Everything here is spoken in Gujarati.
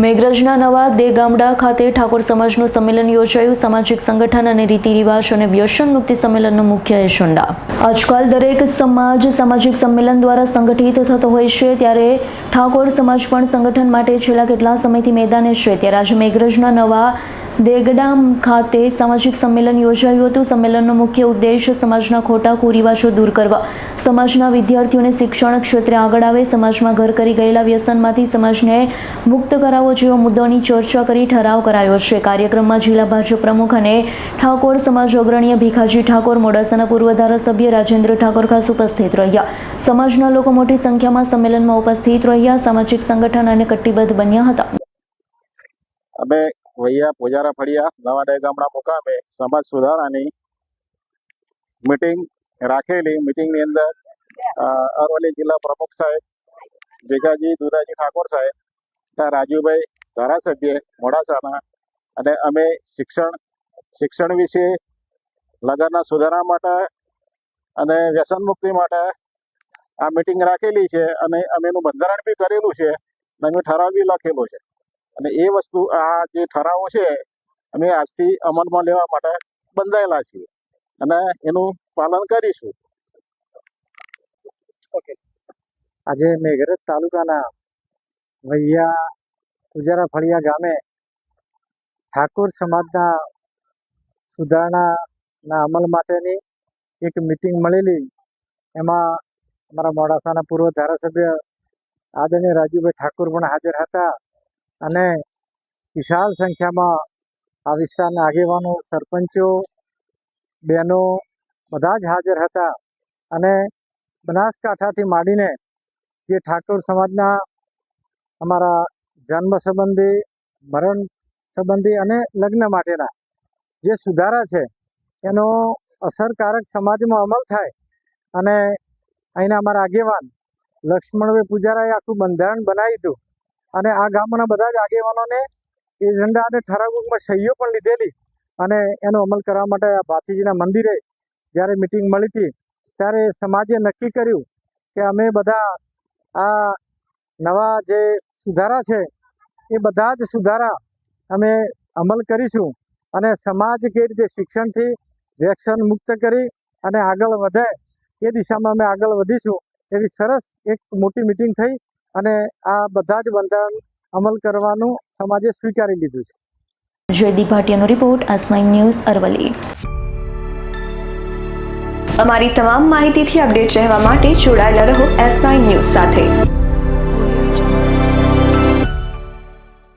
મેઘરજના નવા દેગામડા ખાતે ઠાકોર સમાજનું સંમેલન યોજાયું। સામાજિક સંગઠન અને રીતિ રિવાજ અને વ્યસન મુક્તિ સંમેલનનો મુખ્ય એજન્ડા। આજકાલ દરેક સમાજ સામાજિક સંમેલન દ્વારા સંગઠિત થતો હોય છે, ત્યારે ઠાકોર સમાજ પણ સંગઠન માટે છેલ્લા કેટલા સમયથી મેદાને છે। ત્યારે આજે મેઘરજના નવા દેગડામ ખાતે સામાજિક સંમેલન યોજાયું હતું। સંમેલનનો મુખ્ય ઉદ્દેશ સમાજના ખોટા કુરિવાજો દૂર કરવા, સમાજના વિદ્યાર્થીઓને શિક્ષણ ક્ષેત્રે આગળ આવે, સમાજમાં ઘર કરી ગયેલા વ્યસનમાંથી સમાજને મુક્ત કરાવવો જેવા મુદ્દાઓની ચર્ચા કરી ઠરાવ કરાયો છે। કાર્યક્રમમાં જિલ્લા ભાજપ પ્રમુખ અને ઠાકોર સમાજ અગ્રણી ભીખાજી ઠાકોર, મોડાસાના પૂર્વ ધારાસભ્ય રાજેન્દ્ર ઠાકોર ખાસ ઉપસ્થિત રહ્યા। સમાજના લોકો મોટી સંખ્યામાં સંમેલનમાં ઉપસ્થિત રહ્યા, સામાજિક સંગઠન અને કટિબદ્ધ બન્યા હતા। અમે વૈયા પોજારા ફળિયા નવા દેગામડા મુકામે સમાજ સુધારાની મીટિંગ રાખેલી। મીટિંગની અંદર અરવલ્લી જિલ્લા પ્રમુખ સાહેબ ભીખાજી દુદાજી ઠાકોર સાહેબ, રાજુભાઈ ધારાસભ્ય મોડાસાના, અને અમે શિક્ષણ વિશે, લગનના સુધારા માટે અને વ્યસન મુક્તિ માટે આ મીટિંગ રાખેલી છે। અને અમે એનું બંધારણ બી કરેલું છે અને અમે ઠરાવ બી લખેલો છે, અને એ વસ્તુ આ જે ઠરાવો છે અમે આજથી અમલમાં લેવા માટે બંધાયેલા છીએ અને એનું પાલન કરીશું। આજે મેઘરજ તાલુકાના વૈયા પોજારા ફળિયા ગામે ઠાકોર સમાજના સુધારણાના અમલ માટેની એક મીટિંગ મળેલી। એમાં અમારા મોડાસાના પૂર્વ ધારાસભ્ય આદરણીય રાજુભાઈ ઠાકોર પણ હાજર હતા, અને વિશાળ સંખ્યામાં આ વિસ્તારના આગેવાનો, સરપંચો, બહેનો બધા જ હાજર હતા। અને બનાસકાંઠાથી માંડીને જે ઠાકોર સમાજના અમારા જન્મ સંબંધી, મરણ સંબંધી અને લગ્ન માટેના જે સુધારા છે એનો અસરકારક સમાજમાં અમલ થાય, અને અહીંના અમારા આગેવાન લક્ષ્મણભાઈ પૂજારાએ આખું બંધારણ બનાવ્યું હતું, અને આ ગામના બધા જ આગેવાનોને એજન્ડા અને ઠરાવમાં સહીઓ પણ લીધેલી, અને એનો અમલ કરવા માટે આ ભાથીજીના મંદિરે જ્યારે મિટિંગ મળી હતી ત્યારે સમાજે નક્કી કર્યું કે અમે બધા આ નવા જે સુધારા છે એ બધા જ સુધારા અમે અમલ કરીશું, અને સમાજ કે રીતે શિક્ષણથી વ્યસન મુક્ત કરી અને આગળ વધે એ દિશામાં અમે આગળ વધીશું। એવી સરસ એક મોટી મિટિંગ થઈ, અને આ બધા જ બંધારણ અમલ કરવાનું સમાજે સ્વીકારી લીધું છે। જયદીપ ભાટિયાનો રિપોર્ટ, S9 ન્યૂઝ, અરવલ્લી। અમારી તમામ માહિતીથી અપડેટ રહેવા માટે જોડાયેલા રહો S9 ન્યૂઝ સાથે।